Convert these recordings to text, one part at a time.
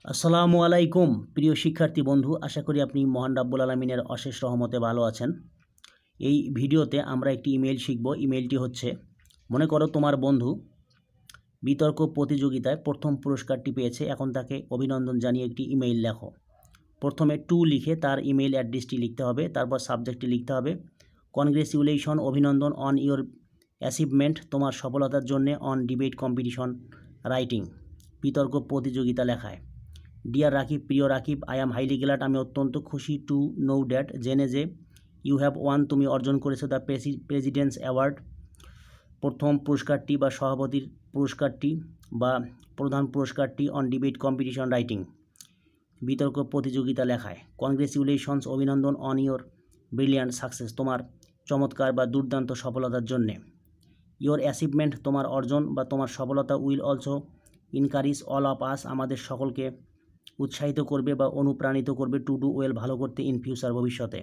আসসালামু আলাইকুম প্রিয় শিক্ষার্থী বন্ধু, আশা করি আপনি মহান রাব্বুল আলামিনের অশেষ রহমতে ভালো আছেন। এই ভিডিওতে আমরা একটি ইমেল শিখব। ইমেলটি হচ্ছে, মনে করো তোমার বন্ধু বিতর্ক প্রতিযোগিতায় প্রথম পুরস্কারটি পেয়েছে, এখন তাকে অভিনন্দন জানিয়ে একটি ইমেইল লেখো। প্রথমে টু লিখে তার ইমেইল অ্যাড্রেসটি লিখতে হবে, তারপর সাবজেক্টটি লিখতে হবে কনগ্রেচুলেশন, অভিনন্দন অন ইওর অ্যাচিভমেন্ট, তোমার সফলতার জন্যে, অন ডিবেট কম্পিটিশন রাইটিং, বিতর্ক প্রতিযোগিতা লেখায়। ডিয়ার রাকিব, প্রিয় Rakib, I am highly glad, আমি অত্যন্ত খুশি টু নো দ্যাট, জেনে যে, ইউ হ্যাভ ওয়ান, তুমি অর্জন করেছো, দ্য প্রেসিডেন্টস অ্যাওয়ার্ড, প্রথম পুরস্কারটি বা সভাপতির পুরস্কারটি বা প্রধান পুরস্কারটি, অন ডিবেট কম্পিটিশন রাইটিং, বিতর্ক প্রতিযোগিতা লেখায়। কনগ্রেচুলেশনস, অভিনন্দন, অন ইওর ব্রিলিয়ান্ট সাকসেস, তোমার চমৎকার বা দুর্দান্ত সফলতার জন্যে। ইওর অ্যাচিভমেন্ট, তোমার অর্জন বা তোমার সফলতা, will also encourage all of us, আমাদের সকলকে উৎসাহিত করবে বা অনুপ্রাণিত করবে, টু ডু ওয়েল, ভালো করতে, ইন ফিউচার, ভবিষ্যতে।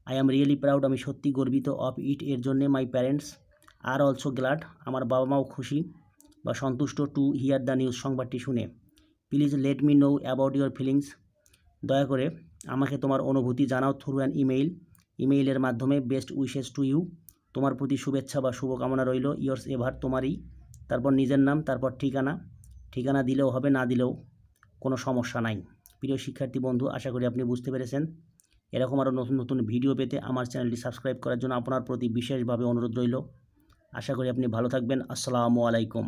আই অ্যাম রিয়েলি প্রাউড, আমি সত্যি গর্বিত, অফ ইট, এর জন্যে। My parents are also glad, আমার বাবা মাও খুশি বা সন্তুষ্ট, টু হিয়ার দ্য নিউজ, সংবাদটি শুনে। Please let me know about your feelings, দয়া করে আমাকে তোমার অনুভূতি জানাও, থ্রু অ্যান ইমেইল, ইমেইলের মাধ্যমে। বেস্ট উইশেস টু ইউ, তোমার প্রতি শুভেচ্ছা বা শুভকামনা রইল। ইয়োর্স এভার, তোমারই, তারপর নিজের নাম, তারপর ঠিকানা দিলেও হবে, না দিলেও কোনো সমস্যা নাই। প্রিয় শিক্ষার্থী বন্ধু, আশা করি আপনি বুঝতে পেরেছেন। এরকম আরও নতুন নতুন ভিডিও পেতে আমার চ্যানেলটি সাবস্ক্রাইব করার জন্য আপনার প্রতি বিশেষভাবে অনুরোধ রইল। আশা করি আপনি ভালো থাকবেন। আসসালামু আলাইকুম।